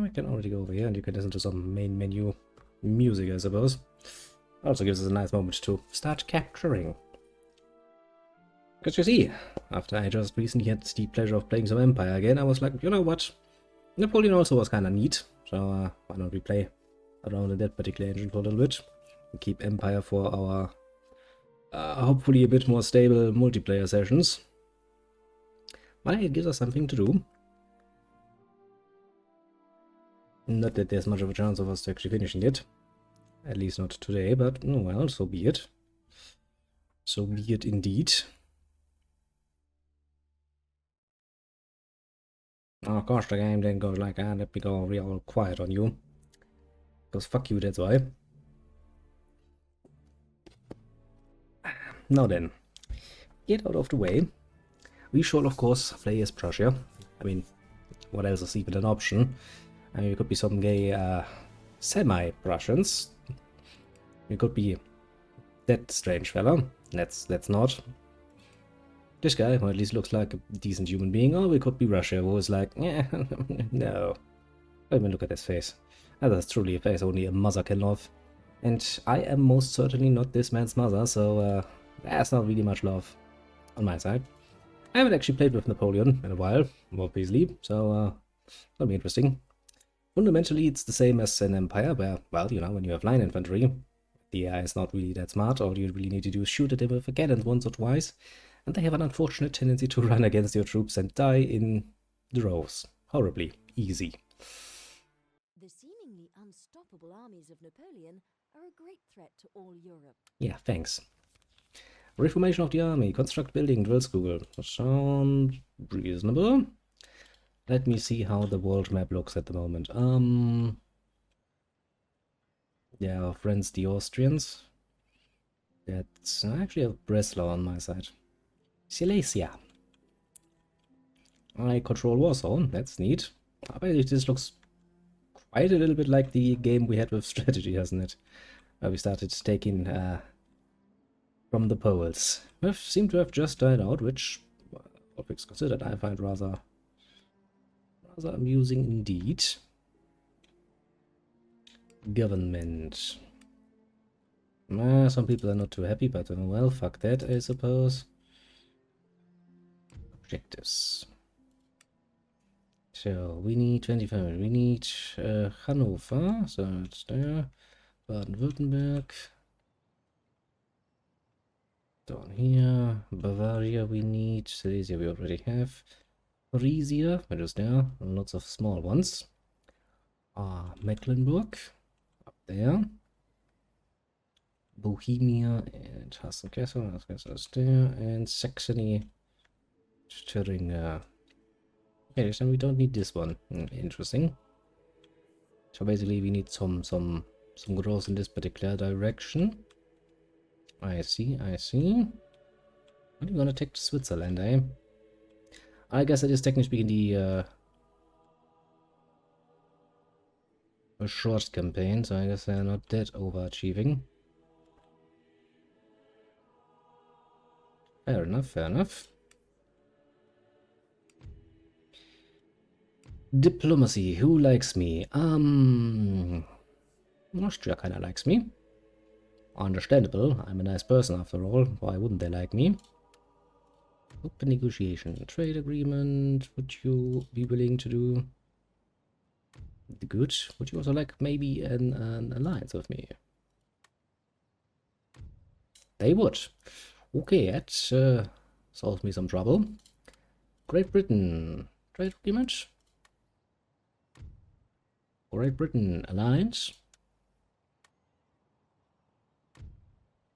I can already go over here and you can listen to some main menu music, I suppose. Also gives us a nice moment to start capturing. Because you see, after I just recently had the pleasure of playing some Empire again, I was like, you know what? Napoleon also was kind of neat, so why not we play around in that particular engine for a little bit. And keep Empire for our hopefully a bit more stable multiplayer sessions. But it gives us something to do. Not that there's much of a chance of us actually finishing it. At least not today, but oh well, so be it. So be it indeed. Oh gosh, the game then goes like, let me go real quiet on you. Because fuck you, that's why. Now then, get out of the way. We shall of course play as Prussia. I mean, what else is even an option? I mean, we could be some gay semi-Prussians. We could be that strange fella. Let's not. This guy, who at least looks like a decent human being, or we could be Russia, who is like, yeah, no. Don't even look at his face. That's truly a face only a mother can love. And I am most certainly not this man's mother, so there's not really much love on my side. I haven't actually played with Napoleon in a while, obviously, so that'll be interesting. Fundamentally, it's the same as an Empire, where, well, you know, when you have line infantry, the AI is not really that smart. All you really need to do is shoot at them with a cannon once or twice, and they have an unfortunate tendency to run against your troops and die in droves. Horribly easy. The seemingly unstoppable armies of Napoleon are a great threat to all Europe. Yeah, thanks. Reformation of the army, construct building, drill school. Sounds reasonable. Let me see how the world map looks at the moment. Yeah, our friends the Austrians. That's I actually have Breslau on my side. Silesia. I control Warsaw, that's neat. I bet this looks quite a little bit like the game we had with strategy, doesn't it? Where we started taking from the Poles. We seem to have just died out, which, all things considered, I find rather amusing indeed. Government. Some people are not too happy, but well, fuck that, I suppose. Objectives. So, we need 25, we need Hanover, so it's there. Baden-Württemberg. Down here. Bavaria we need. Silesia we already have. Prussia, which is there. Lots of small ones. Mecklenburg. Up there. Bohemia and Hessen-Kassel. Hessen-Kassel is there. And Saxony. Thuringia. Okay, so we don't need this one. Interesting. So basically we need some growth in this particular direction. I see. What are you gonna take to Switzerland, eh? I guess that is technically speaking the a short campaign, so I guess they're not that overachieving. Fair enough. Diplomacy, who likes me? Austria kinda likes me. Understandable, I'm a nice person after all, why wouldn't they like me? Open negotiation, trade agreement, would you be willing to do? Good, would you also like maybe an alliance with me? They would. Okay, that solves me some trouble. Great Britain, trade agreement? Great Britain, alliance?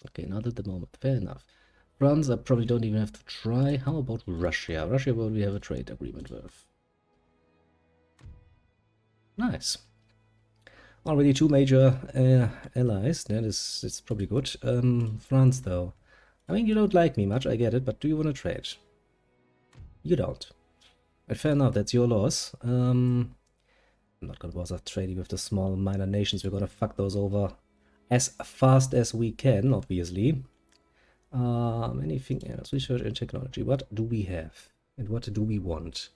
Okay, not at the moment. Fair enough. France, I probably don't even have to try. How about Russia? Russia, will we have a trade agreement with? Nice. Already two major allies. That is, it's probably good. France, though. I mean, you don't like me much, I get it, but do you want to trade? You don't. But fair enough, that's your loss. I'm not gonna bother trading with the small minor nations. We're gonna fuck those over as fast as we can, obviously. Anything else? Research and technology. What do we have? And what do we want?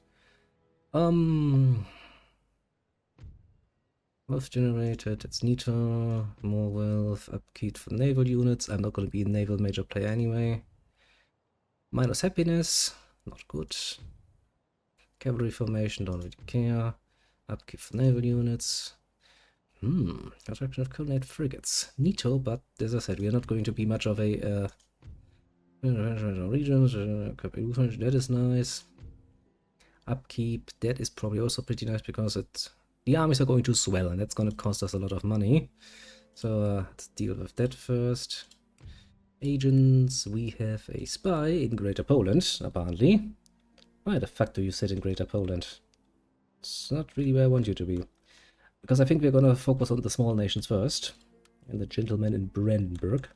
Wealth generated, that's neater. More wealth, upkeep for naval units. I'm not going to be a naval major player anyway. Minus happiness, not good. Cavalry formation, don't really care. Upkeep for naval units. Construction of coordinate frigates. Neato, but as I said, we are not going to be much of a regions. That is nice. Upkeep, that is probably also pretty nice because the armies are going to swell and that's going to cost us a lot of money. So let's deal with that first. Agents, we have a spy in Greater Poland, apparently. Why the fuck do you sit in Greater Poland? It's not really where I want you to be. Because I think we're gonna focus on the small nations first. And the gentleman in Brandenburg.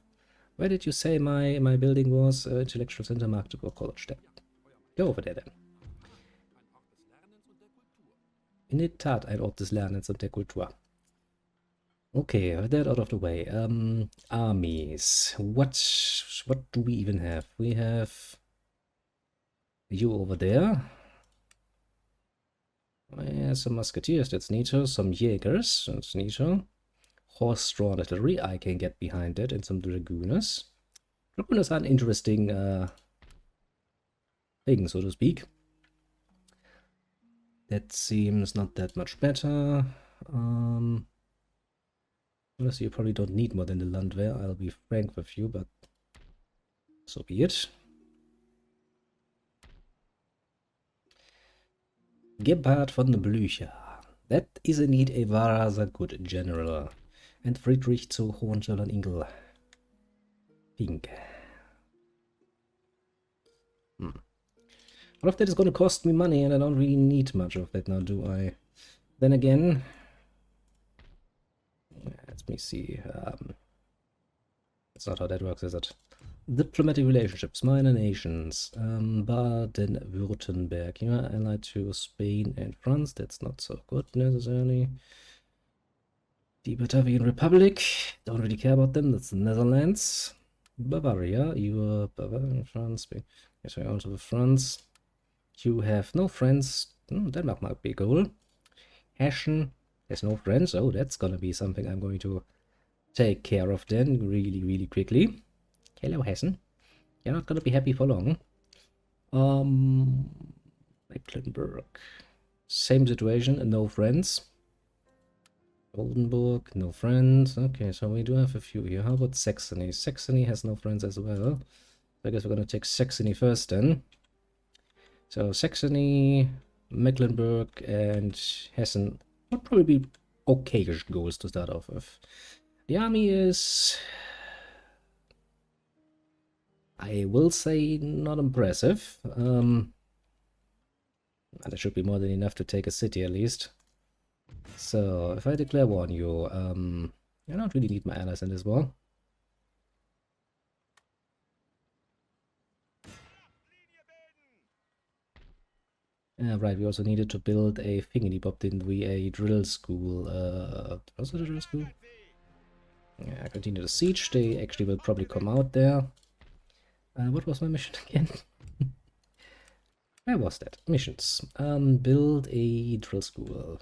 Where did you say my building was? Intellectual Center, Magdeburg College. There. Go over there then. In der Tat ein Ort des Lernens und der Kultur. Okay, that out of the way. Armies. What do we even have? We have you over there. Yeah, some musketeers, that's neato. Some Jägers, that's neato. Horse-drawn artillery, I can get behind that, and some dragooners. Dragooners are an interesting thing, so to speak. That seems not that much better. Honestly, you probably don't need more than the Landwehr, I'll be frank with you, but so be it. Gebhard von Blücher. That is indeed a rather good general. And Friedrich zu Hohenzollern-Ingel. Pink. All of that is going to cost me money, and I don't really need much of that now, do I? Then again, let me see. That's not how that works, is it? Diplomatic relationships, minor nations. Baden-Württemberg. You are allied to Spain and France. That's not so good necessarily. The Batavian Republic. Don't really care about them. That's the Netherlands. Bavaria. You are Bavaria, France, Spain. Yes, we're also with France. You have no friends. Denmark might be a goal. Hessen has no friends. Oh, that's gonna be something I'm going to take care of then really, really quickly. Hello, Hessen. You're not gonna be happy for long. Mecklenburg. Same situation, no friends. Oldenburg, no friends. Okay, so we do have a few here. How about Saxony? Saxony has no friends as well. I guess we're gonna take Saxony first then. So Saxony, Mecklenburg, and Hessen would probably be okay-ish goals to start off with. The army is, I will say, not impressive. That should be more than enough to take a city at least. So if I declare war on you, I don't really need my allies in this war. Right, we also needed to build a thingy-bob, didn't we? A drill school. Was it a drill school? Yeah, continue the siege. They actually will probably come out there. What was my mission again? Where was that? Missions. Build a drill school.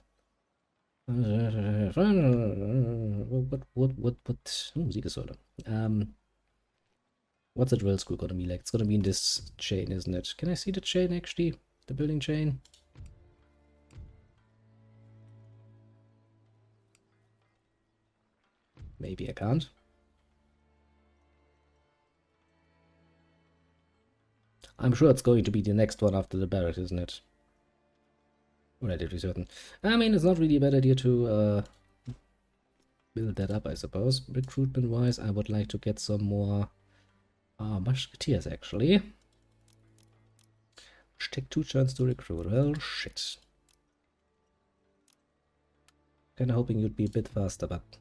What? Siegessäule. What's a drill school gonna be like? It's gonna be in this chain, isn't it? Can I see the chain actually? The building chain? Maybe I can't. I'm sure it's going to be the next one after the barracks, isn't it? Relatively certain. I mean, it's not really a bad idea to build that up, I suppose. Recruitment-wise, I would like to get some more musketeers, actually. Take 2 turns to recruit. Well, shit. Kinda hoping you'd be a bit faster, but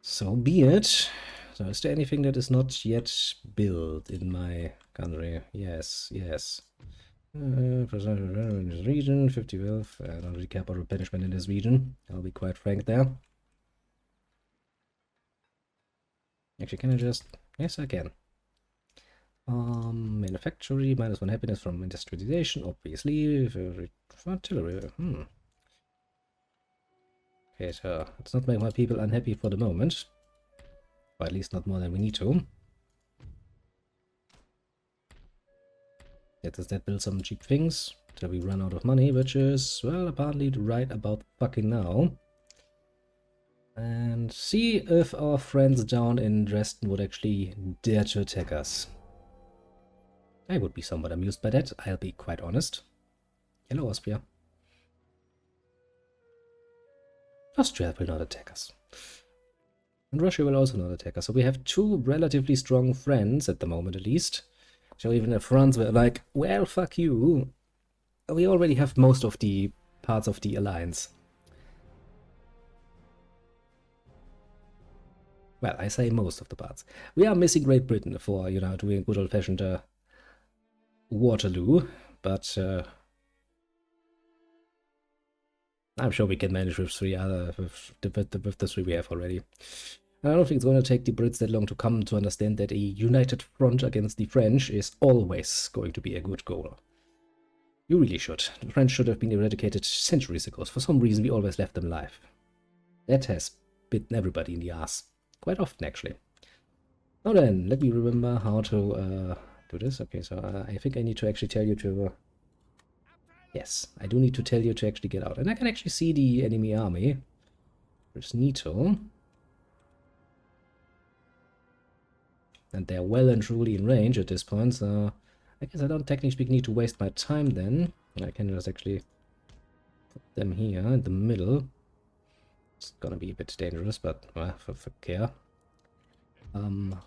so be it. So is there anything that is not yet built in my country? Yes, yes. In this region, 50 wealth. I don't really care about replenishment in this region. I'll be quite frank there. Actually, can I just... Yes, I can. Manufactory, -1 happiness from industrialization, obviously. For artillery. Okay, so let's not make my people unhappy for the moment. Or at least not more than we need to. Let us that build some cheap things till we run out of money, which is, well, apparently right about fucking now. And see if our friends down in Dresden would actually dare to attack us. I would be somewhat amused by that, I'll be quite honest. Hello, Austria. Austria will not attack us. And Russia will also not attack us. So we have two relatively strong friends, at the moment at least. So even if France were like, well, fuck you, we already have most of the parts of the alliance. Well, I say most of the parts. We are missing Great Britain for, you know, doing good old-fashioned Waterloo, but I'm sure we can manage with with the three we have already. And I don't think it's going to take the Brits that long to come to understand that a united front against the French is always going to be a good goal. You really should. The French should have been eradicated centuries ago. For some reason, we always left them alive. That has bitten everybody in the ass. Quite often, actually. Now then, let me remember how to do this. Okay, so I think I need to actually tell you to... yes, I do need to tell you to actually get out. And I can actually see the enemy army. There's Nito. And they're well and truly in range at this point, so... I guess I don't technically speaking need to waste my time then. I can just actually put them here in the middle. It's gonna be a bit dangerous, but for care.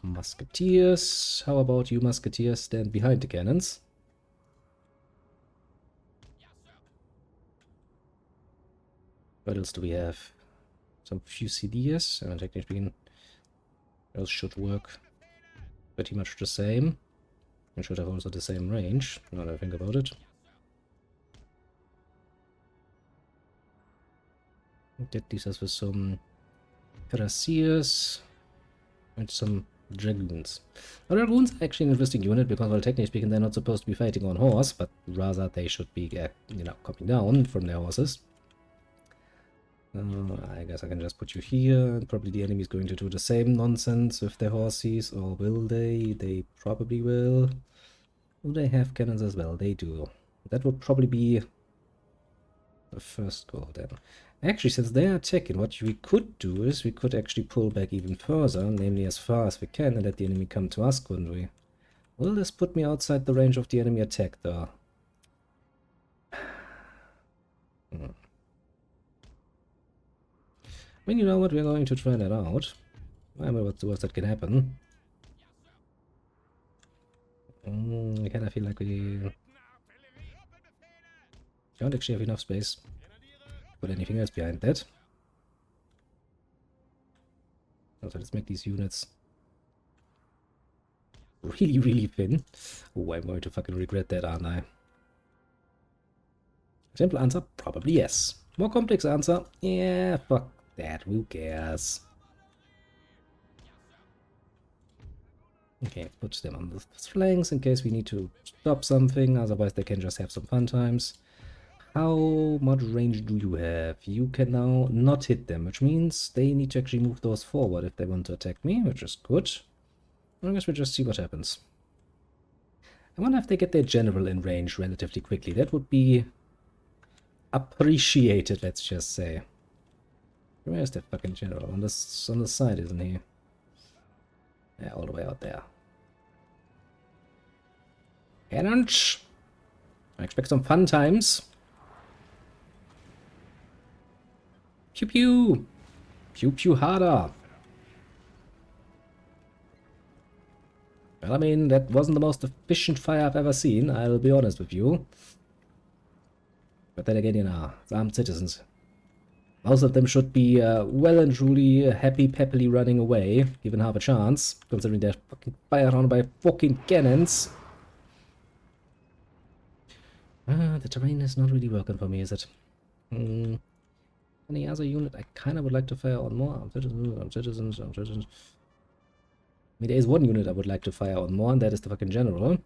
Musketeers. How about you musketeers stand behind the cannons? What else do we have? Some fusiliers, and technically speaking, those should work pretty much the same. And should have also the same range, now that I think about it. That leaves us with some cuirassiers and some dragoons. Now, dragoons are actually an interesting unit because, well, technically speaking, they're not supposed to be fighting on horse, but rather they should be, you know, coming down from their horses. I guess I can just put you here, and probably the enemy is going to do the same nonsense with their horses, or will they? They probably will. Do they have cannons as well? They do. That would probably be the first goal then. Actually, since they are attacking, what we could do is we could actually pull back even further, namely as far as we can, and let the enemy come to us, couldn't we? Will this put me outside the range of the enemy attack, though? I mean, you know what, we're going to try that out. I don't know what's the worst that can happen. I kind of feel like we don't actually have enough space to put anything else behind that. So let's make these units really, really thin. Oh, I'm going to fucking regret that, aren't I? Simple answer, probably yes. More complex answer, yeah, fuck that, who cares? Okay, put them on the flanks in case we need to stop something, otherwise they can just have some fun times. How much range do you have? You can now not hit them, which means they need to actually move those forward if they want to attack me, which is good. I guess we'll just see what happens. I wonder if they get their general in range relatively quickly. That would be appreciated, let's just say. Where's the fucking general? On the side, isn't he? Yeah, all the way out there. Cannons! I expect some fun times. Pew pew! Pew pew harder! Well, I mean, that wasn't the most efficient fire I've ever seen, I'll be honest with you. But then again, you know, it's armed citizens. Most of them should be well and truly happily running away, given half a chance, considering they're fucking fired on by fucking cannons. The terrain is not really working for me, is it? Any other unit I kind of would like to fire on more? Citizens. I mean, there is one unit I would like to fire on more, and that is the fucking general.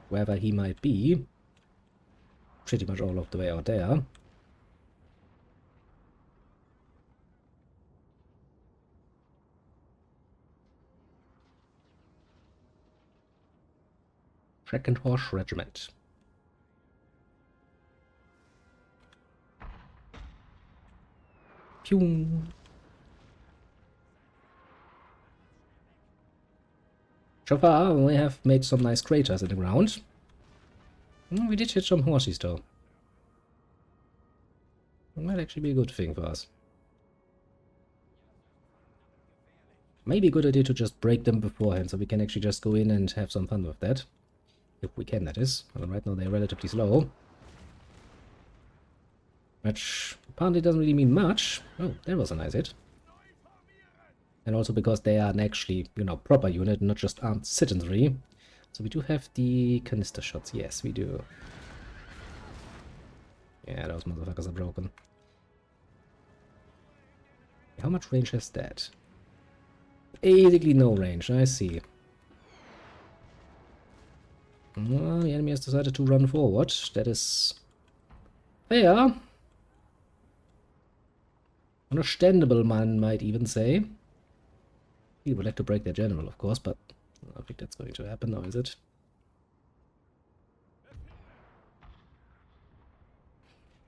Wherever he might be. Pretty much all of the way out there. Second Horse Regiment. Pew. So far, we have made some nice craters in the ground. We did hit some horses, though. That might actually be a good thing for us. Maybe a good idea to just break them beforehand, so we can actually just go in and have some fun with that. If we can, that is. Well, right now they're relatively slow. Which apparently doesn't really mean much. Oh, that was a nice hit. And also because they are an actually, you know, proper unit, not just armed citizenry. So we do have the canister shots. Yes, we do. Yeah, those motherfuckers are broken. How much range has that? Basically no range, I see. Well, the enemy has decided to run forward. That is fair. Understandable, man might even say. He would like to break their general, of course, but I don't think that's going to happen now, is it?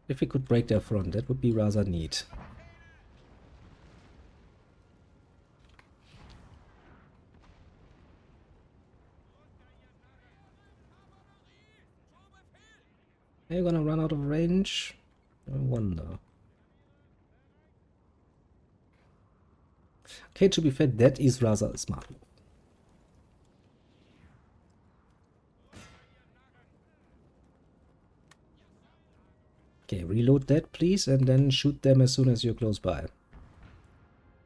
If we could break their front, that would be rather neat. Are you gonna run out of range? I wonder. Okay, to be fair, that is rather a smart move. Okay, reload that, please, and then shoot them as soon as you're close by.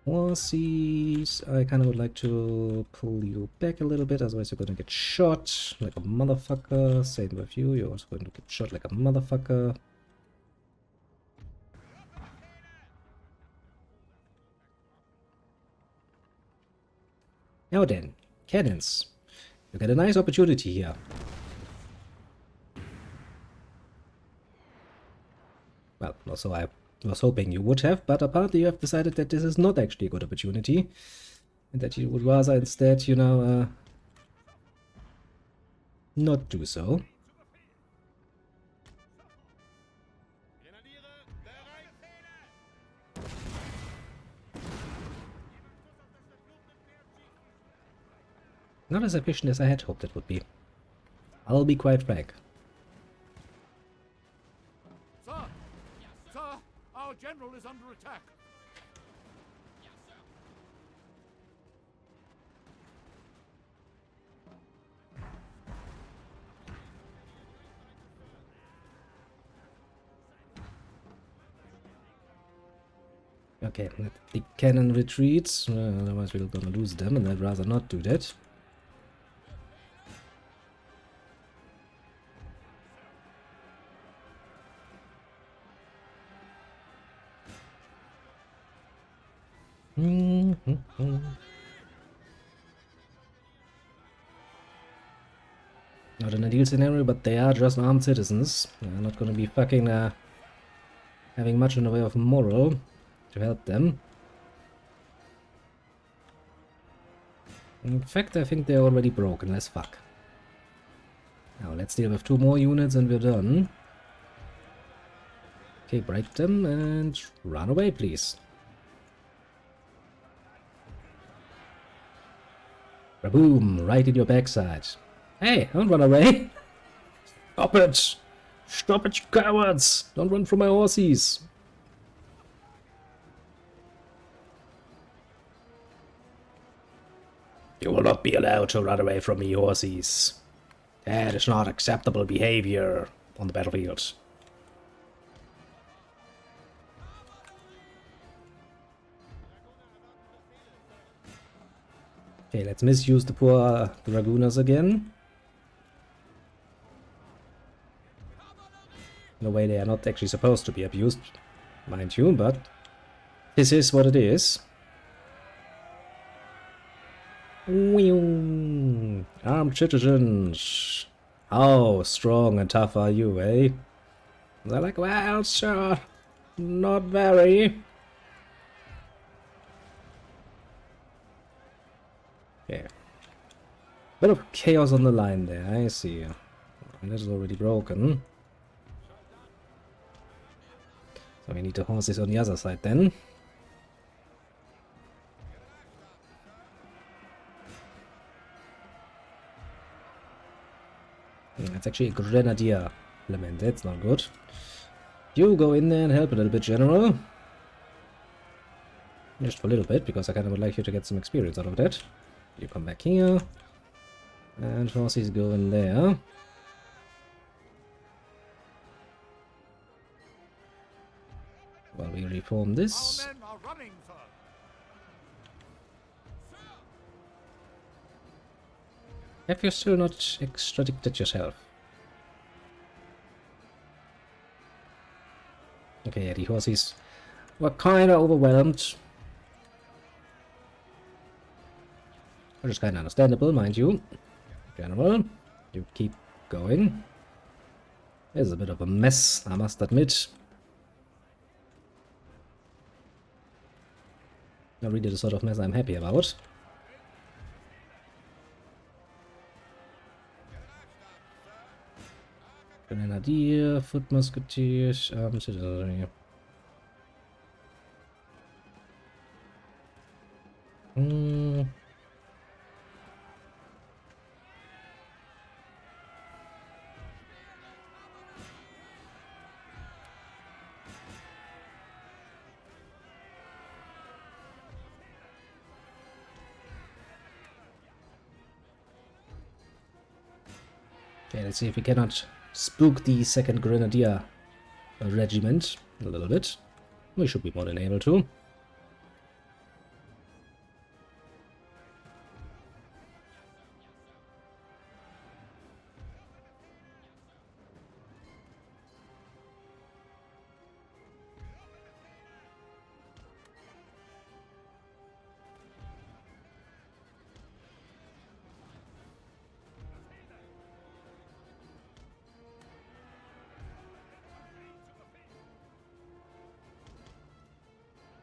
Horses, I kind of would like to pull you back a little bit, otherwise you're going to get shot like a motherfucker. Same with you, you're also going to get shot like a motherfucker. Now then, cannons. You get a nice opportunity here. Well, also I was hoping you would have, but apparently you have decided that this is not actually a good opportunity. And that you would rather instead, you know, not do so. Not as efficient as I had hoped it would be. I'll be quite frank. Sir! Sir! Our general is under attack! Okay, let the cannon retreats, otherwise we're gonna lose them, and I'd rather not do that. Not an ideal scenario, but they are just armed citizens. They're not gonna be fucking having much in the way of moral to help them. In fact, I think they're already broken as fuck. Now let's deal with 2 more units and we're done. Okay, break them and run away, please. Raboom! Right in your backside. Hey, don't run away! Stop it! Stop it, you cowards! Don't run from my horses! You will not be allowed to run away from me, horses. That is not acceptable behavior on the battlefield. Okay, let's misuse the poor Dragooners again. In a way they are not actually supposed to be abused, mind you, but this is what it is. Armed citizens. How strong and tough are you, eh? They're like, well, sir, not very. Okay. Bit of chaos on the line there, I see. And that is already broken. So we need the horses on the other side then. That's actually a grenadier element, that's not good. You go in there and help a little bit, General. Just for a little bit, because I kind of would like you to get some experience out of that. You come back here. And horses go in there. While we reform this. Our men are running, sir. Have you still not extradited yourself? Okay, yeah, the horses were kinda overwhelmed. Which is kinda understandable, mind you. General, you keep going. It's a bit of a mess, I must admit. Not really the sort of mess I'm happy about. Grenadier, foot musketeers, citizenry. Okay, let's see if we cannot spook the 2nd Grenadier Regiment a little bit. We should be more than able to.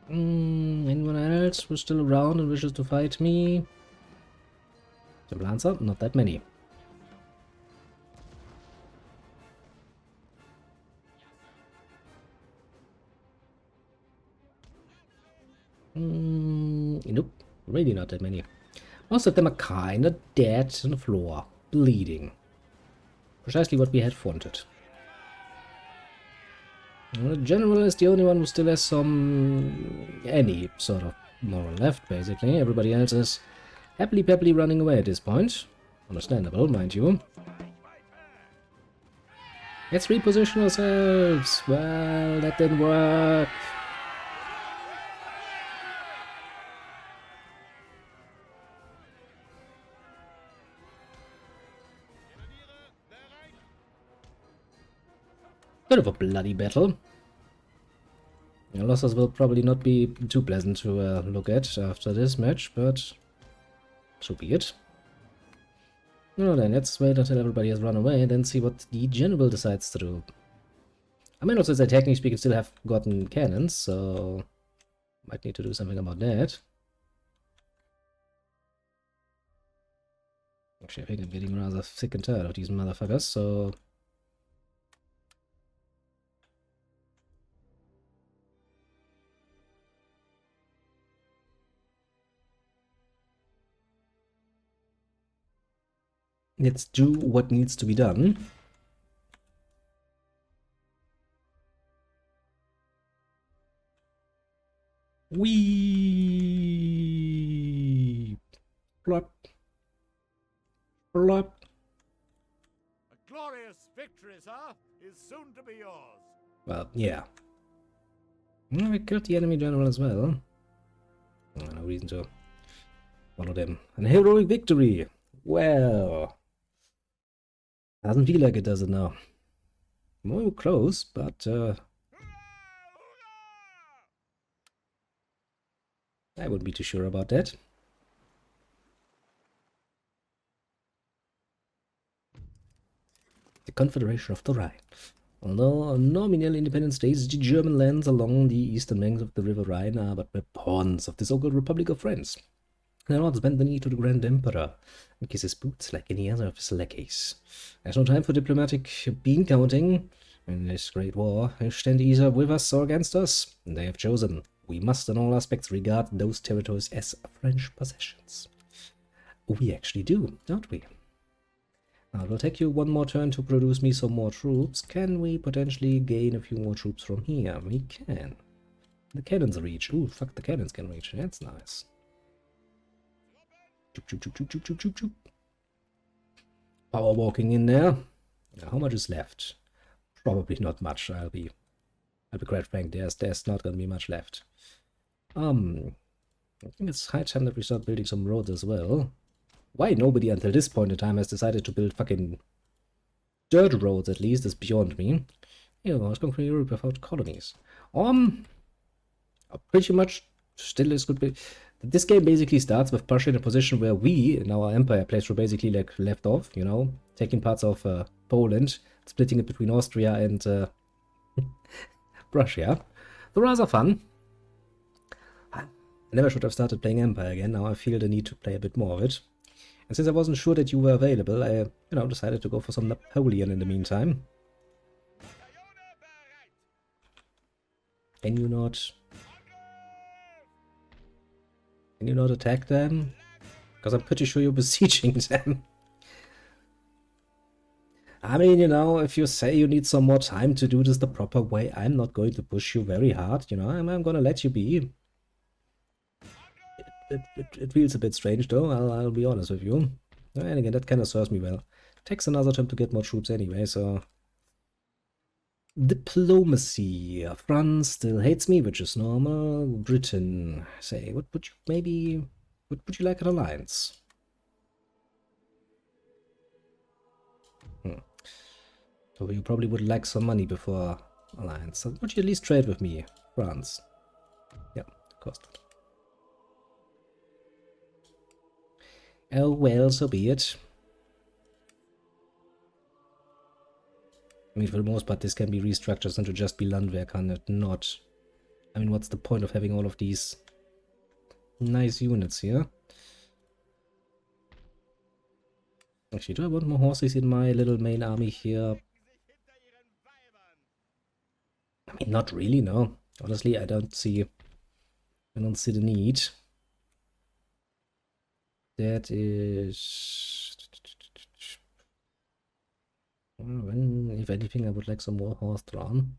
Anyone else who's still around and wishes to fight me? The Lancer? Not that many. Nope, really not that many. Most of them are kinda dead on the floor, bleeding. Precisely what we had wanted. The General is the only one who still has any sort of moral left, basically. Everybody else is happily peppily running away at this point. Understandable, mind you. Let's reposition ourselves. Well, that didn't work. Bit of a bloody battle. The losses will probably not be too pleasant to look at after this match, but so be it. Well then, let's wait until everybody has run away and then see what the general decides to do. I mean, also, that technically speaking, still have gotten cannons, so might need to do something about that. Actually, I think I'm getting rather sick and tired of these motherfuckers, so... let's do what needs to be done. Wee! Plop. Plop. A glorious victory, sir, is soon to be yours. Well, yeah. Well, we killed the enemy general as well. No reason to follow them. An heroic victory! Well... doesn't feel like it, does it now? More close, but I wouldn't be too sure about that. The Confederation of the Rhine. Although a nominal independent states, the German lands along the eastern banks of the River Rhine are but pawns of the so-called Republic of France. Lords bend the knee to the Grand Emperor and kiss his boots like any other of his lackeys. There's no time for diplomatic bean counting. In this great war, they stand either with us or against us. They have chosen. We must in all aspects regard those territories as French possessions. We actually do, don't we? Now, it will take you one more turn to produce me some more troops. Can we potentially gain a few more troops from here? We can. The cannons reach. Ooh, fuck, the cannons can reach. That's nice. Choop, choop, choop, choop, choop, choop, choop, choop. Power walking in there. Now, how much is left? Probably not much. I'll be quite frank. There's not gonna be much left. I think it's high time that we start building some roads as well. Why nobody until this point in time has decided to build fucking dirt roads, at least, is beyond me. Yeah, I was going for Europe without colonies. Pretty much still is good. This game basically starts with Prussia in a position where we, in our empire place, were basically like left off, you know, taking parts of Poland, splitting it between Austria and Prussia. So rather fun. I never should have started playing Empire again. Now I feel the need to play a bit more of it. And since I wasn't sure that you were available, I, decided to go for some Napoleon in the meantime. Can you not attack them? Because I'm pretty sure you're besieging them. I mean, if you say you need some more time to do this the proper way, I'm not going to push you very hard, I'm gonna let you be. It feels a bit strange, though, I'll be honest with you. And again, that kind of serves me well. Takes another turn to get more troops anyway, so... Diplomacy. France still hates me, which is normal. Britain, say, would you like an alliance? So you probably would like some money before alliance. So would you at least trade with me, France? Yeah, of course not. Oh well, so be it. I mean, for the most part, this can be restructured into just be Landwehr, can it not? I mean, what's the point of having all of these nice units here? Actually, do I want more horses in my little main army here? I mean, not really, no. Honestly, I don't see the need. That is... if anything, I would like some more horse drawn.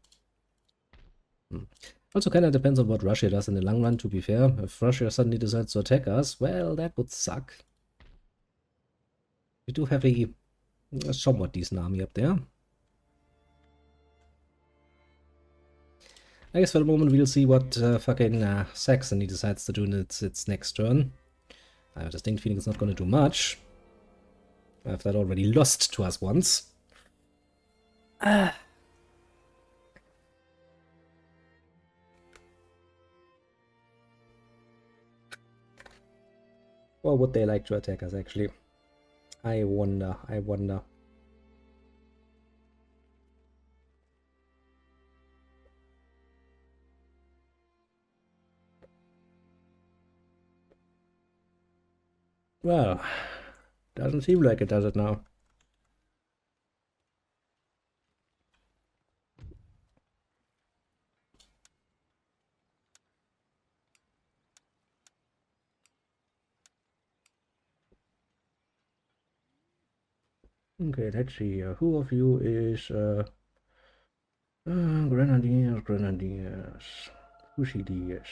Also kind of depends on what Russia does in the long run, to be fair. If Russia suddenly decides to attack us, well, that would suck. We do have a somewhat decent army up there. I guess for the moment we'll see what fucking Saxony decides to do in its next turn. I have a distinct feeling it's not going to do much. After that already lost to us once. Well, would they like to attack us, actually? I wonder. Well, doesn't seem like it, does it now? Okay, let's see. Who of you is Grenadiers, Fusiliers.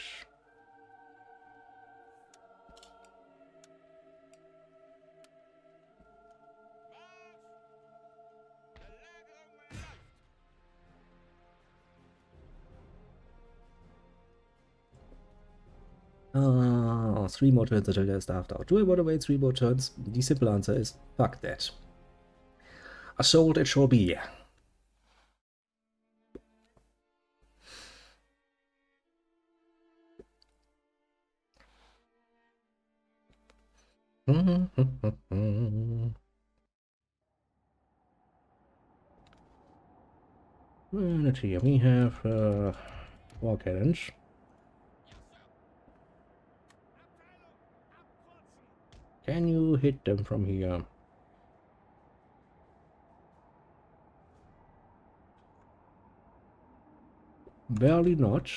Ah, 3 more turns until they're starved out. Do I want to wait 3 more turns? The simple answer is fuck that. Assault it shall be. Let's see, we have war cannons. Can you hit them from here? Barely not.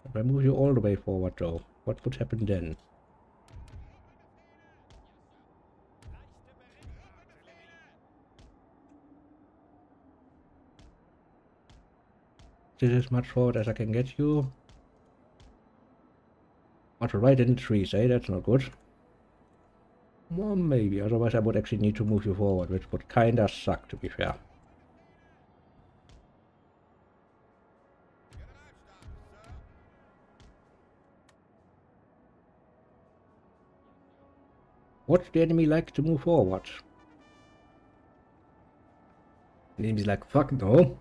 If I move you all the way forward though, what would happen then? This is much forward as I can get you. Not right in the trees, eh? That's not good. Well, maybe. Otherwise I would actually need to move you forward, which would kinda suck, to be fair. What's the enemy like to move forward? The enemy's like, fuck no.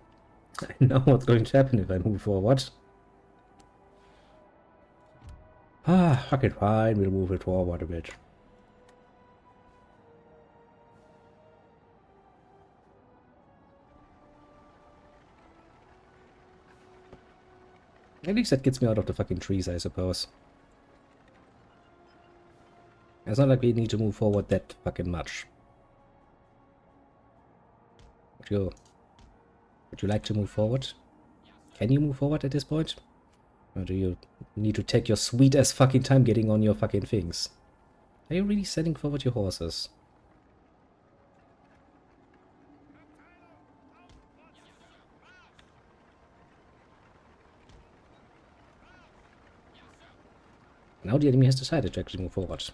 I know what's going to happen if I move forward. Ah, fuck it, fine. We'll move it forward a bit. At least that gets me out of the fucking trees, I suppose. It's not like we need to move forward that fucking much. Would you like to move forward? Can you move forward at this point? Or do you need to take your sweet ass fucking time getting on your fucking things? Are you really sending forward your horses? Now the enemy has decided to actually move forward.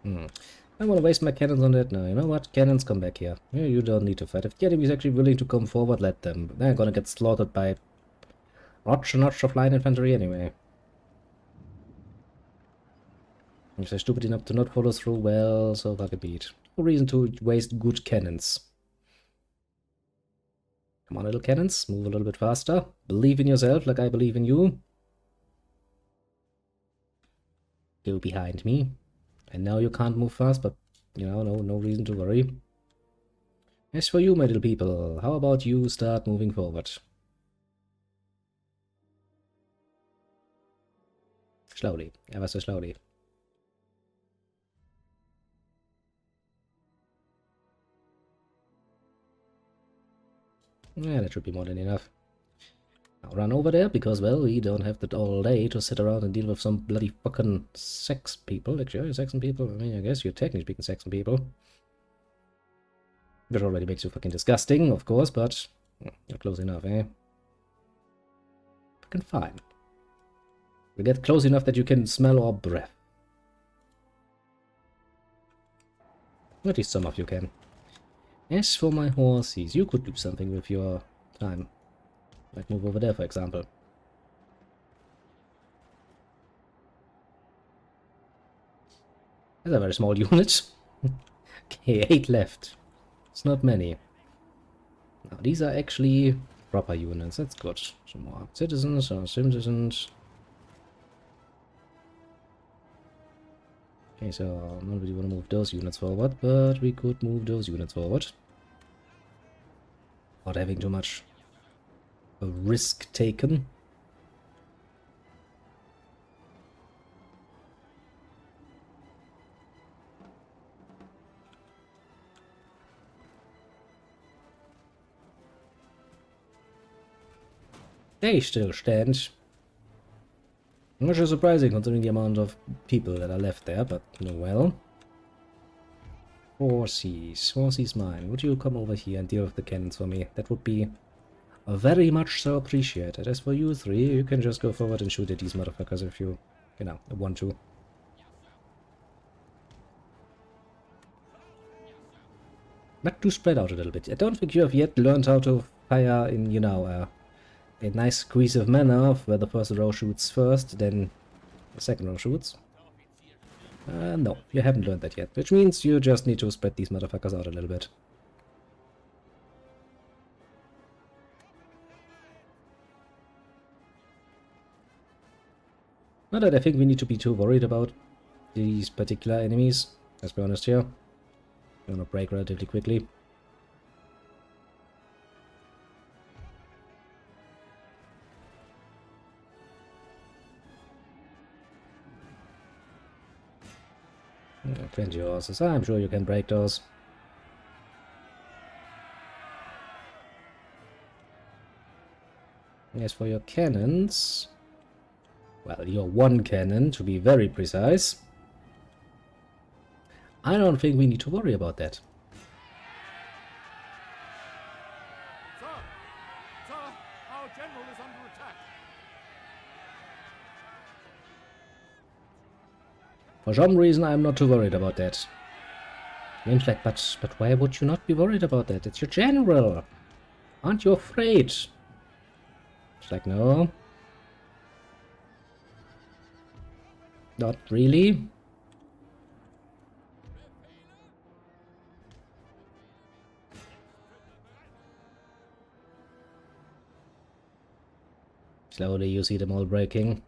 I want to waste my cannons on that. No, you know what? Cannons, come back here. Yeah, you don't need to fight. If the enemy is actually willing to come forward, let them. But they're gonna get slaughtered by notch and notch of line infantry anyway. If they're stupid enough to not follow through, well, so fuck a beat. No reason to waste good cannons. Come on, little cannons. Move a little bit faster. Believe in yourself like I believe in you. Go behind me. And now you can't move fast, but, you know, no reason to worry. As for you, my little people, how about you start moving forward? Slowly, ever so slowly. Yeah, that should be more than enough. Now run over there, because, well, we don't have that all day to sit around and deal with some bloody fucking sex people. Actually, Saxon people? I mean, I guess you're technically speaking Saxon people. Which already makes you fucking disgusting, of course, but not close enough, eh? Fucking fine. We get close enough that you can smell our breath. At least some of you can. As for my horses, you could do something with your time. Like move over there, for example. That's a very small unit. Okay, 8 left. It's not many. Now, these are actually proper units. That's good. Some more citizens or citizens. Okay, so not really want to move those units forward, but we could move those units forward. Not having too much a risk taken. They still stand. Which is surprising considering the amount of people that are left there, but no well. Horses mine. Would you come over here and deal with the cannons for me? That would be very much so appreciated. As for you three, you can just go forward and shoot at these motherfuckers if you know, want to. But to spread out a little bit. I don't think you have yet learned how to fire in, you know, a nice cohesive manner of where the first row shoots first, then the second row shoots. No, you haven't learned that yet, which means you just need to spread these motherfuckers out a little bit. Not that I think we need to be too worried about these particular enemies, let's be honest here. They're gonna break relatively quickly. 20 horses. I'm sure you can break those. As for your cannons, well, your one cannon, to be very precise, I don't think we need to worry about that. Sir! Sir! Our general is under attack! For some reason, I'm not too worried about that. Name's like, but why would you not be worried about that? It's your general. Aren't you afraid? It's like, no. Not really. Slowly you see them all breaking.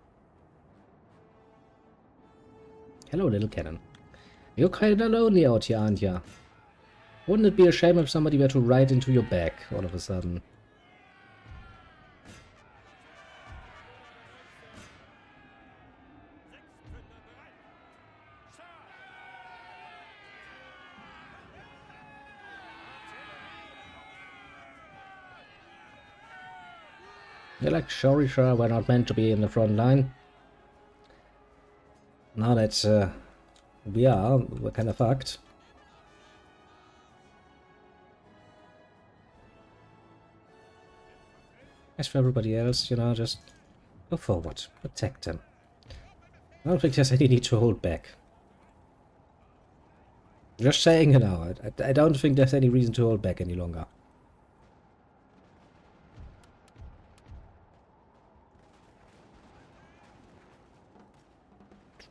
Hello, little cannon. You're kinda lonely out here, aren't ya? Wouldn't it be a shame if somebody were to ride into your back all of a sudden? You're like, sorry, sure, we're not meant to be in the front line. Now that we're kind of fucked. As for everybody else, you know, just go forward, protect them. I don't think there's any need to hold back. Just saying, you know, I don't think there's any reason to hold back any longer.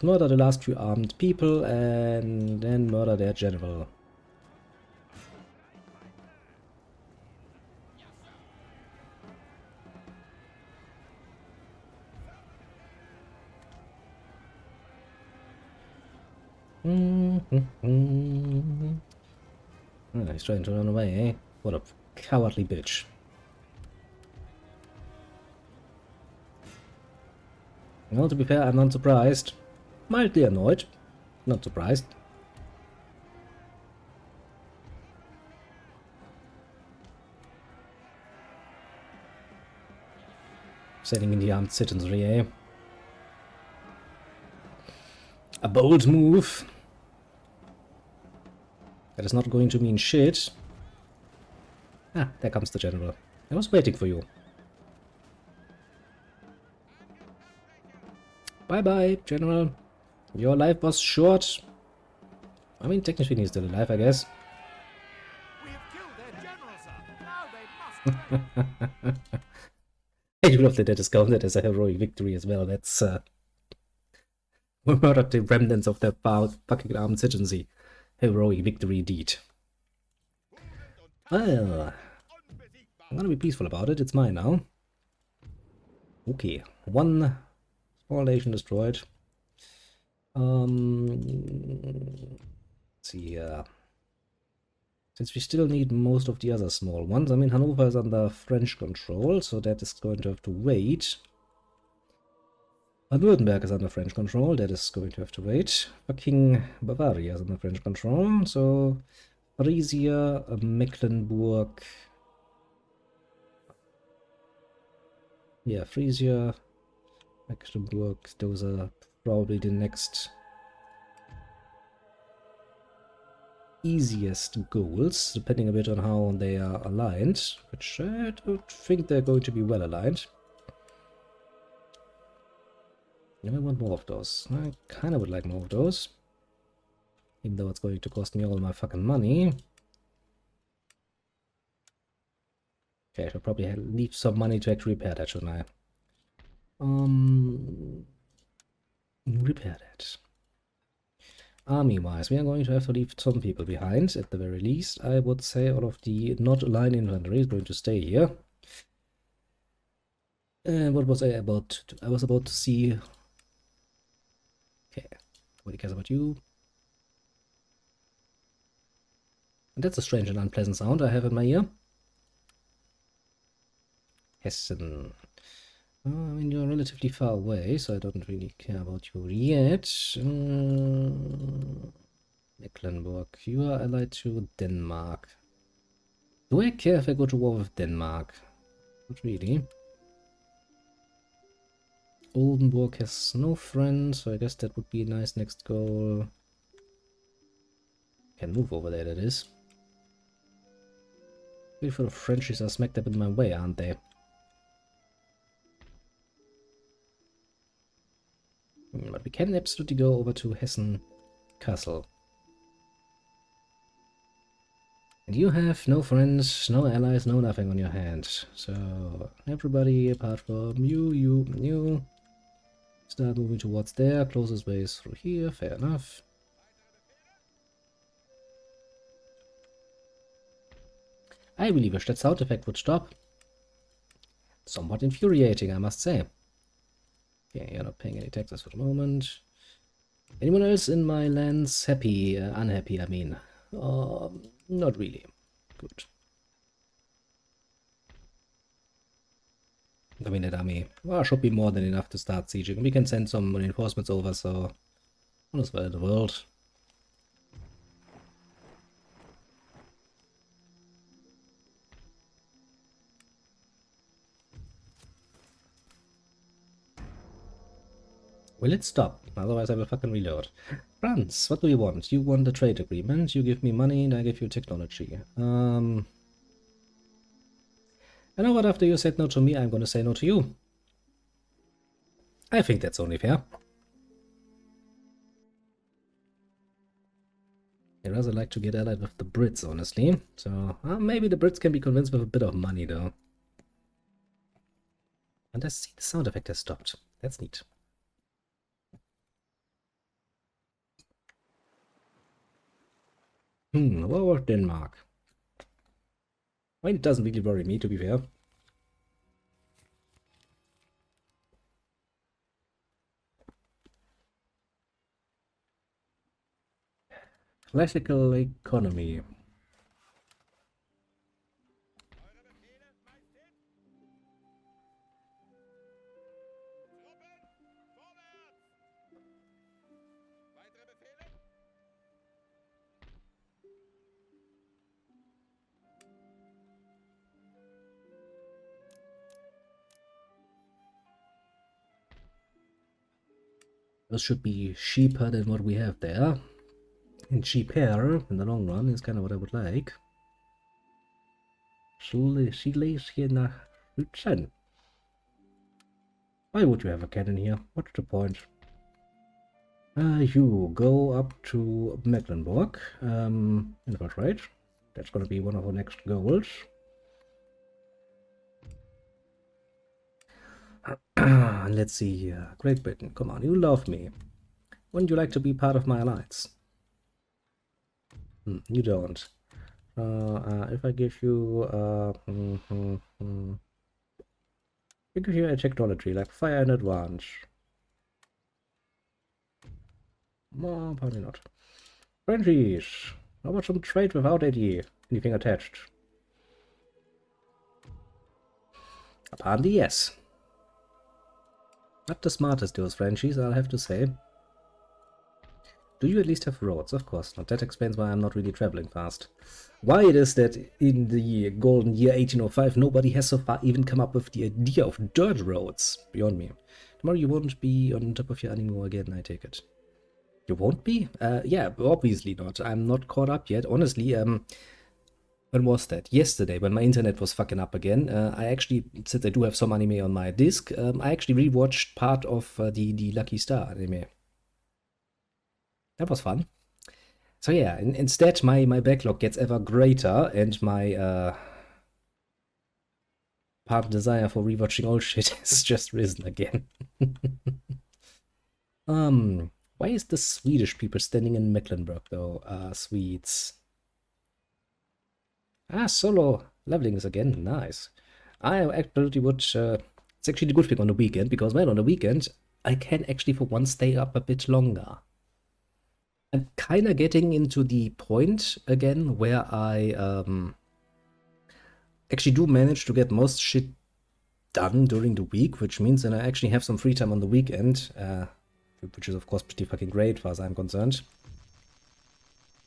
Murder the last few armed people and then murder their general. Oh, he's trying to run away, eh? What a cowardly bitch. Well, to be fair, I'm not surprised. Mildly annoyed. Not surprised. Sending in the armed citizenry, eh? A bold move. That is not going to mean shit. Ah, there comes the general. I was waiting for you. Bye-bye, general. Your life was short. I mean, technically he's still alive, I guess. We have killed their general, sir! Now they must... I do love that that is counted as a heroic victory as well. That's, we murdered the remnants of their fucking armed citizenry. Heroic victory indeed. Well, I'm gonna be peaceful about it. It's mine now. Okay, one small nation destroyed. Let's see. Since we still need most of the other small ones. I mean, Hanover is under French control, so that is going to have to wait. Baden-Württemberg is under French control, that is going to have to wait. Fucking Bavaria is under French control, so Frisia, Mecklenburg. Yeah, Frisia, Mecklenburg, those are probably the next easiest goals, depending a bit on how they are aligned, which I don't think they're going to be well aligned. I want more of those. I kind of would like more of those. Even though it's going to cost me all my fucking money. Okay, I should probably leave some money to actually repair that, shouldn't I? Repair that. Army-wise, we are going to have to leave some people behind, at the very least. I would say all of the not aligned infantry is going to stay here. What was I about to do? I was about to see... Okay, nobody cares about you. And that's a strange and unpleasant sound I have in my ear. Hessen. I mean, you're relatively far away, so I don't really care about you yet. Mecklenburg. You are allied to Denmark. Do I care if I go to war with Denmark? Not really. Oldenburg has no friends, so I guess that would be a nice next goal. Can move over there, that is. Beautiful Frenchies are smacked up in my way, aren't they? But we can absolutely go over to Hessen Castle. And you have no friends, no allies, no nothing on your hand. So everybody apart from you, start moving towards there. Closest way is through here, fair enough. I really wish that sound effect would stop. Somewhat infuriating, I must say. Yeah, you're not paying any taxes for the moment. Anyone else in my lands happy? Unhappy, I mean. Not really. Good. I mean, that army should be more than enough to start sieging. We can send some reinforcements over, so all is well in the world. Will it stop? Otherwise I will fucking reload. France, what do you want? You want a trade agreement, you give me money, and I give you technology. I know what, after you said no to me, I'm gonna say no to you. I think that's only fair. I'd rather like to get allied with the Brits, honestly. So, maybe the Brits can be convinced with a bit of money, though. And I see the sound effect has stopped. That's neat. What about Denmark? I mean, it doesn't really worry me, to be fair. Classical economy. This should be cheaper than what we have there. And cheaper in the long run is kind of what I would like. Schlesien. Why would you have a cannon here? What's the point? You go up to Mecklenburg. Infiltrate. That's gonna be one of our next goals. Let's see here. Great Britain, come on, you love me. Wouldn't you like to be part of my alliance? You don't. If I give you I give you a technology like fire and advance. No, probably not. Frenchies, how about some trade without anything attached? Apparently, yes. Not the smartest, those Frenchies, I'll have to say. Do you at least have roads? Of course not. That explains why I'm not really traveling fast. Why it is that in the golden year 1805 nobody has so far even come up with the idea of dirt roads. Beyond me. Tomorrow you won't be on top of your anymore again, I take it. You won't be? Yeah, obviously not. I'm not caught up yet. Honestly, when was that? Yesterday, when my internet was fucking up again. I actually, since I do have some anime on my disc, I actually rewatched part of the Lucky Star anime. That was fun. So yeah, instead my backlog gets ever greater and my part desire for rewatching old shit has just risen again. Why is the Swedish people standing in Mecklenburg though? Swedes. Solo leveling is again, nice. I absolutely would, it's actually a good thing on the weekend, because well, on the weekend, I can actually for once stay up a bit longer. I'm kinda getting into the point again where I actually do manage to get most shit done during the week, which means that I actually have some free time on the weekend, which is of course pretty fucking great as far as I'm concerned.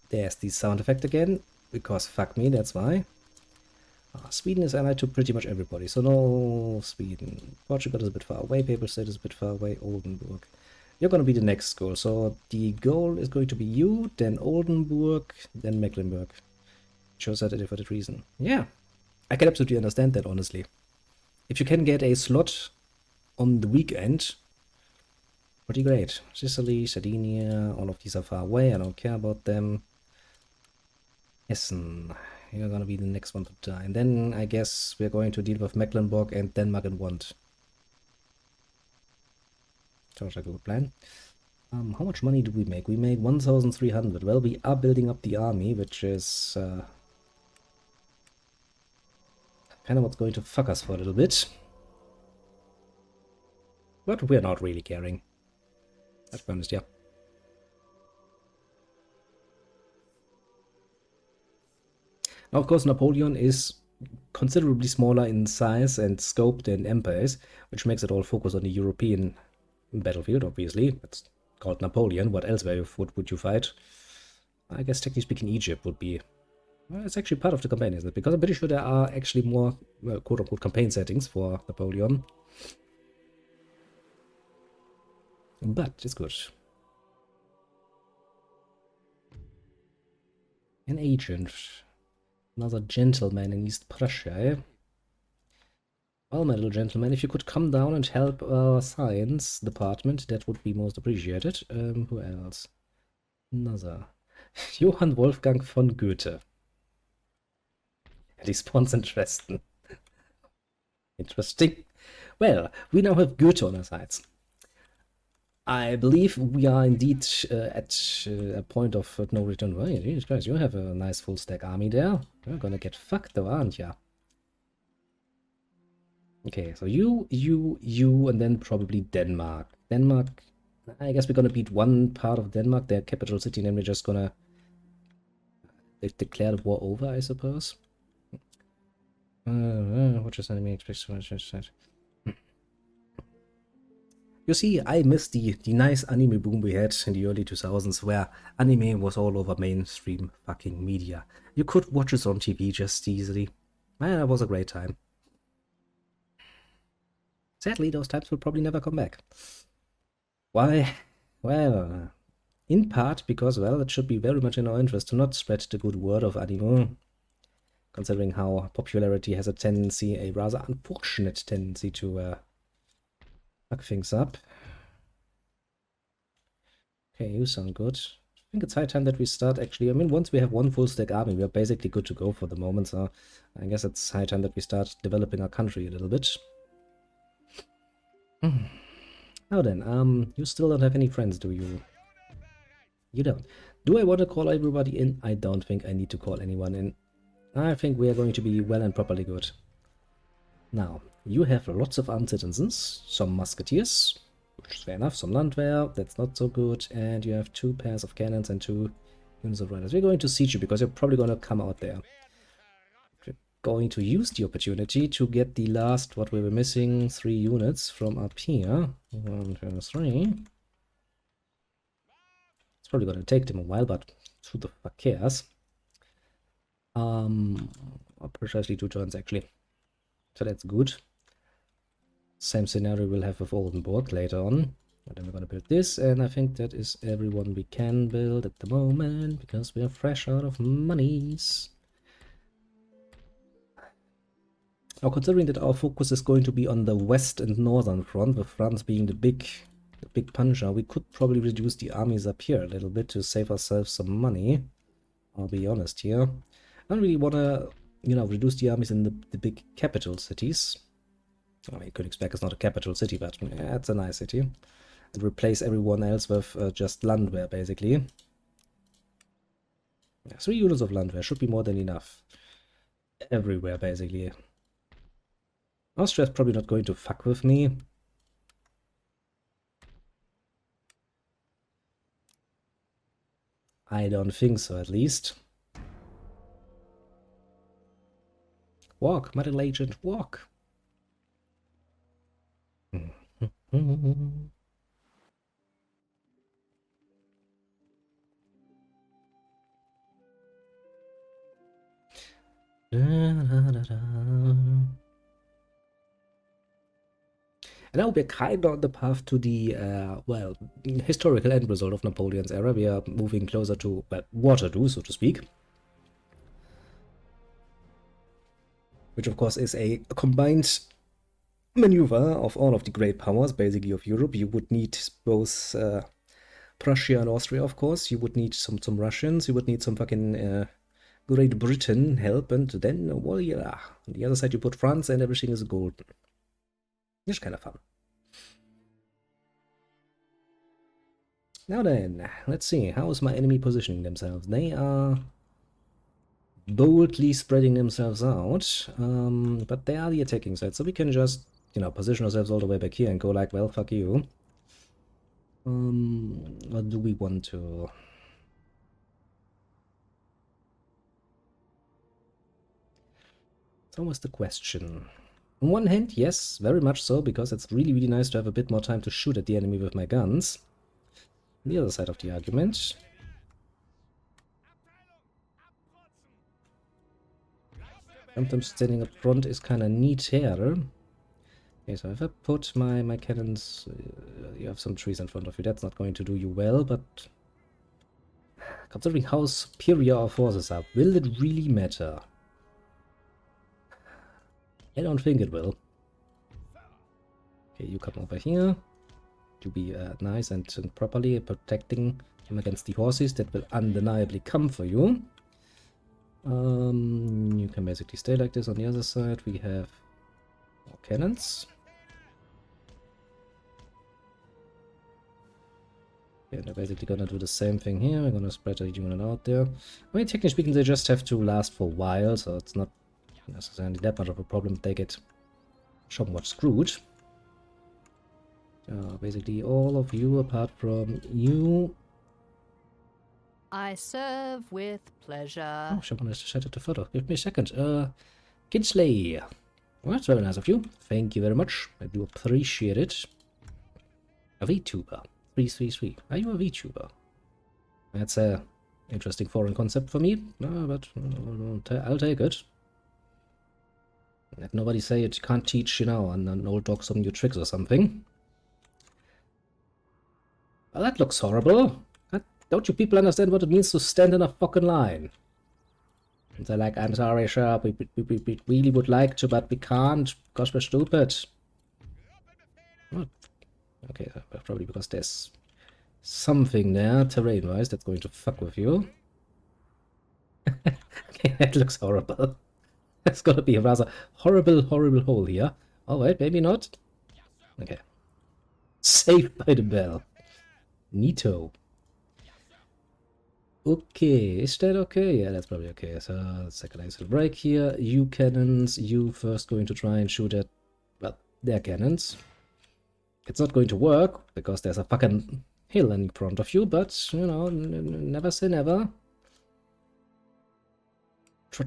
There's the sound effect again, because fuck me, that's why. Sweden is allied to pretty much everybody, so no Sweden. Portugal is a bit far away, Papal State is a bit far away, Oldenburg. You're gonna be the next goal, so the goal is going to be you, then Oldenburg, then Mecklenburg. Shows that for that reason. Yeah, I can absolutely understand that, honestly. If you can get a slot on the weekend, pretty great. Sicily, Sardinia, all of these are far away, I don't care about them. Essen, you're gonna be the next one to die. And then I guess we're going to deal with Mecklenburg and Denmark and Want. Sounds like a good plan. How much money do we make? We made 1,300. Well, we are building up the army, which is kind of what's going to fuck us for a little bit. But we're not really caring. Let's be honest, yeah. Now, of course, Napoleon is considerably smaller in size and scope than empires, which makes it all focus on the European battlefield, obviously. It's called Napoleon. What else would you fight? I guess technically speaking, Egypt would be... Well, it's actually part of the campaign, isn't it? Because I'm pretty sure there are actually more, well, quote-unquote, campaign settings for Napoleon. But it's good. An agent. Another gentleman in East Prussia, eh? Well, my little gentleman, if you could come down and help our science department, that would be most appreciated. Who else? Another. Johann Wolfgang von Goethe. He spawns in Dresden. Interesting. Well, we now have Goethe on our sides. I believe we are indeed at a point of no return. Well, Jesus Christ, you have a nice full stack army there. You're gonna get fucked though, aren't ya? Okay, so you, and then probably Denmark. Denmark, I guess we're gonna beat one part of Denmark, their capital city, and then we're just gonna declare the war over, I suppose. What is enemy expects? You see, I miss the nice anime boom we had in the early 2000s, where anime was all over mainstream fucking media. You could watch it on TV just easily. Man, that was a great time. Sadly, those times will probably never come back. Why? Well, in part because, well, it should be very much in our interest to not spread the good word of anime, considering how popularity has a tendency, a rather unfortunate tendency to fuck things up. Okay, you sound good. I think it's high time that we start actually. I mean, once we have one full stack army, we are basically good to go for the moment, so I guess it's high time that we start developing our country a little bit. Now then, you still don't have any friends, do you? You don't. Do I want to call everybody in? I don't think I need to call anyone in. I think we are going to be well and properly good. Now, you have lots of armed citizens, some musketeers, which is fair enough, some landwehr, that's not so good, and you have 2 pairs of cannons and 2 units of riders. We're going to siege you because you're probably going to come out there. We're going to use the opportunity to get the last, what we were missing, 3 units from up here. 1, 2, 3. It's probably going to take them a while, but who the fuck cares? Precisely 2 turns actually. So that's good. Same scenario we'll have with Oldenburg later on. And then we're gonna build this, and I think that is everyone we can build at the moment, because we are fresh out of monies. Now, considering that our focus is going to be on the west and northern front, with France being the big puncher, we could probably reduce the armies up here a little bit to save ourselves some money. I'll be honest here. I don't really want to, you know, reduce the armies in the big capital cities. I mean, Königsberg is not a capital city, but yeah, it's a nice city. And replace everyone else with just landwehr, basically. Yeah, 3 units of landwehr should be more than enough. Everywhere, basically. Austria's probably not going to fuck with me. I don't think so, at least. Walk, metal agent, walk. And now we're kind of on the path to the, well, historical end result of Napoleon's era. We are moving closer to, well, Waterloo, so to speak. Which, of course, is a combined maneuver of all of the great powers, basically, of Europe. You would need both Prussia and Austria, of course. You would need some Russians. You would need some fucking Great Britain help. And then, well, yeah, on the other side you put France and everything is golden. It's kind of fun. Now then, let's see. How is my enemy positioning themselves? They are boldly spreading themselves out, but they are the attacking side, so we can just, you know, position ourselves all the way back here and go like, well, fuck you. What do we want to... It's almost the question. On one hand, yes, very much so, because it's really, really nice to have a bit more time to shoot at the enemy with my guns. On the other side of the argument, sometimes standing up front is kind of neat here. Okay, so if I put my cannons, you have some trees in front of you, that's not going to do you well, but considering how superior our forces are, will it really matter? I don't think it will. Okay, you come over here to be nice and properly protecting him against the horses that will undeniably come for you. You can basically stay like this. On the other side we have more cannons. Okay, they're basically gonna do the same thing here. We're gonna spread a unit out there. I mean, technically speaking, they just have to last for a while, so it's not necessarily that much of a problem if they get somewhat screwed. Basically all of you apart from you. I serve with pleasure. Oh, someone has decided to photo. Give me a second. Kinsley. Well, that's very nice of you. Thank you very much. I do appreciate it. A VTuber. 333. Are you a VTuber? That's a interesting foreign concept for me, but I'll take it. Let nobody say it can't teach, you know, an old dog some new tricks or something. Well, that looks horrible. Don't you people understand what it means to stand in a fucking line? And they're like, I'm sorry, sure, we really would like to, but we can't, because we're stupid. Oh, okay, probably because there's something there, terrain-wise, that's going to fuck with you. Okay, that looks horrible. It's gonna be a rather horrible hole here. Alright, maybe not. Okay. Saved by the bell. Neato. Okay, is that okay? Yeah, that's probably okay. So, let's take a nice little break here. You cannons, you first going to try and shoot at, well, their cannons. It's not going to work, because there's a fucking hill in front of you, but, you know, never say never.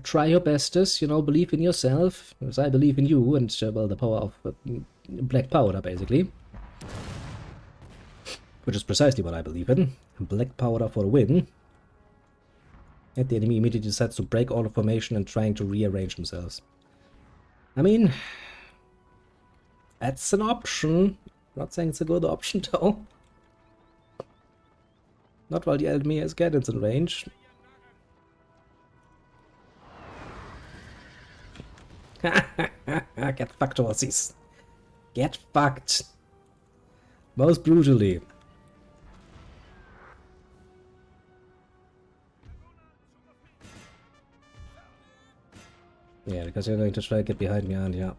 Try your bestest, you know, believe in yourself, as I believe in you, and, well, the power of black powder, basically. Which is precisely what I believe in. Black powder for the win. And the enemy immediately decides to break all the formation and trying to rearrange themselves. I mean, that's an option. Not saying it's a good option, though. Not while the enemy has cannons in range. Get fucked, horses. Get fucked. Most brutally. Yeah, because you're going to try to get behind me, aren't you?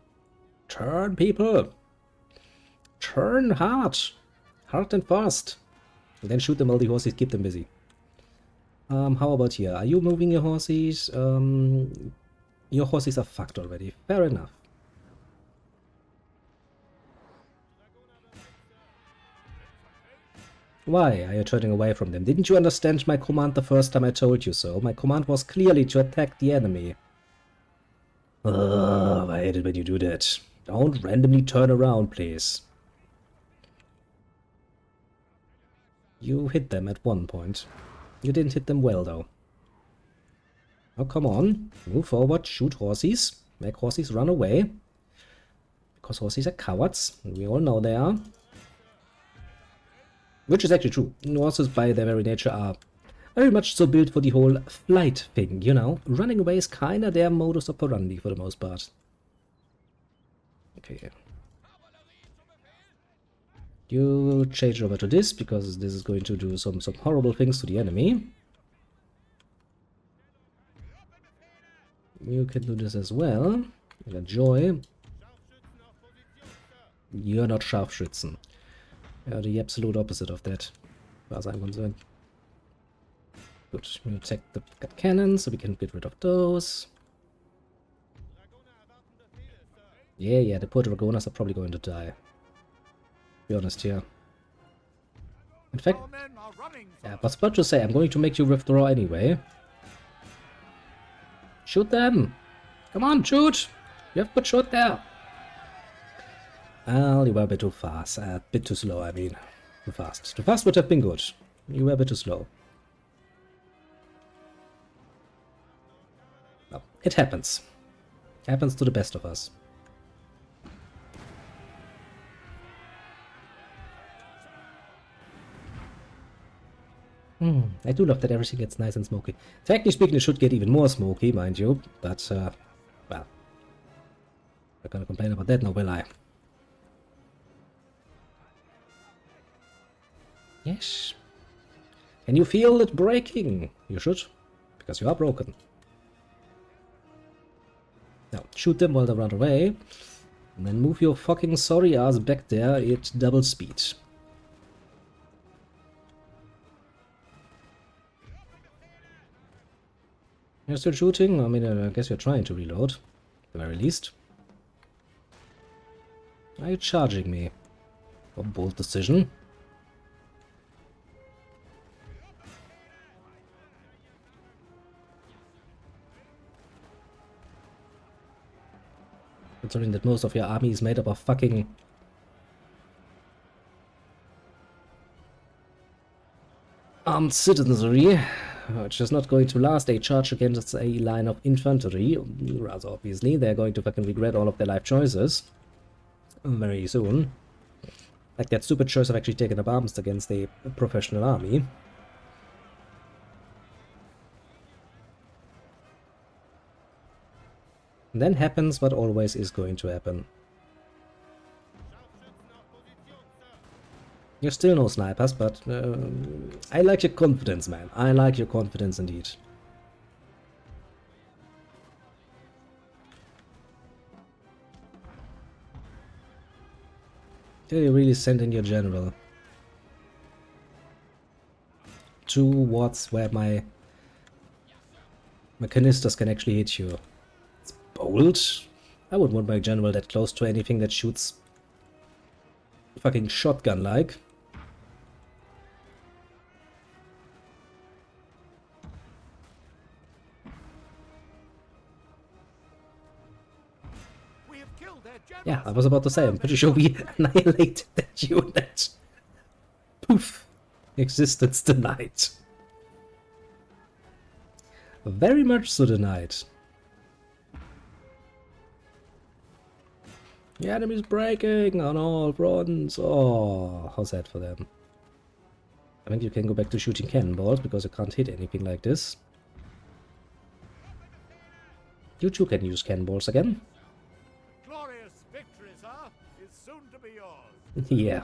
Turn, people! Turn hard! Hard and fast! And then shoot them while the horses, keep them busy. How about here? Are you moving your horses? Your horses are fucked already. Fair enough. Why are you turning away from them? Didn't you understand my command the first time I told you so? My command was clearly to attack the enemy. Ugh, I hate it when you do that. Don't randomly turn around, please. You hit them at one point. You didn't hit them well, though. Oh, come on. Move forward, shoot horses. Make horses run away. Because horses are cowards. We all know they are. Which is actually true. Horses, by their very nature, are very much so built for the whole flight thing, you know? Running away is kinda their modus operandi for the most part. Okay. You change over to this, because this is going to do some horrible things to the enemy. You can do this as well. With a joy. You're not Scharfschützen. You're the absolute opposite of that, as far as I'm concerned. Good. We attack the cannons, so we can get rid of those. Yeah, the poor Dragonas are probably going to die. Be honest here. In fact, Our men are running, yeah, sir. I was about to say, I'm going to make you withdraw anyway. Shoot them! Come on, shoot! You have good shot there! Well, you were a bit too fast. A bit too slow, I mean. Too fast. Too fast would have been good. You were a bit too slow. No, it happens. Happens to the best of us. I do love that everything gets nice and smoky. Technically speaking, it should get even more smoky, mind you. But, well. Not gonna complain about that now, will I? Yes. Can you feel it breaking? You should, because you are broken. Now, shoot them while they run away. And then move your fucking sorry ass back there at double speed. You're still shooting? I mean, I guess you're trying to reload. At the very least. Are you charging me? A bold decision. Considering that most of your army is made up of fucking... armed citizenry, which is not going to last a charge against a line of infantry. Rather obviously, they're going to fucking regret all of their life choices very soon. Like that stupid choice of actually taking up arms against a professional army. And then happens what always is going to happen. You're still no snipers, but I like your confidence, man. I like your confidence indeed. Did you really send in your general towards where my canisters can actually hit you? It's bold. I wouldn't want my general that close to anything that shoots fucking shotgun-like. We have killed their general. Yeah, I was about to say, I'm pretty sure we annihilated that unit. Poof. Existence denied. Very much so denied. The enemy's breaking on all fronts. Oh, how's that for them? I think you can go back to shooting cannonballs because you can't hit anything like this. You too can use cannonballs again. Glorious victory, sir, is soon to be yours. Yeah.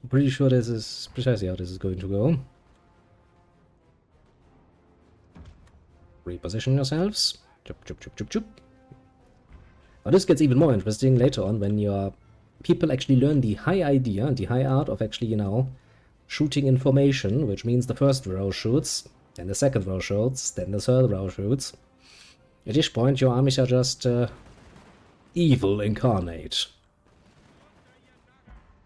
I'm pretty sure this is precisely how this is going to go. Reposition yourselves. Chup, chup, chup, chup, chup. Now this gets even more interesting later on when your people actually learn the high idea and the high art of actually, you know, shooting in formation, which means the first row shoots, then the second row shoots, then the third row shoots. At this point, your armies are just evil incarnate.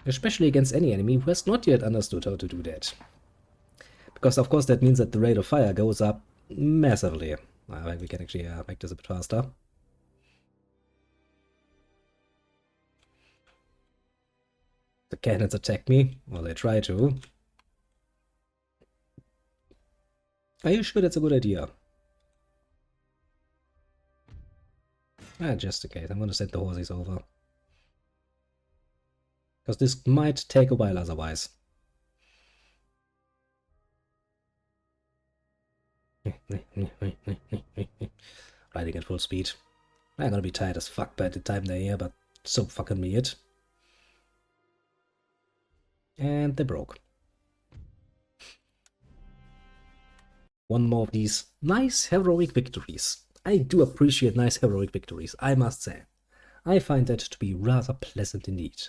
Especially against any enemy who has not yet understood how to do that. Because of course that means that the rate of fire goes up massively. I think we can actually make this a bit faster. The cannons attack me. Well, they try to. Are you sure that's a good idea? Just in case, I'm gonna send the horses over. Because this might take a while otherwise. Riding at full speed. I'm gonna be tired as fuck by the time they're here, but so fucking be it. And they broke. One more of these nice heroic victories. I do appreciate nice heroic victories, I must say. I find that to be rather pleasant indeed.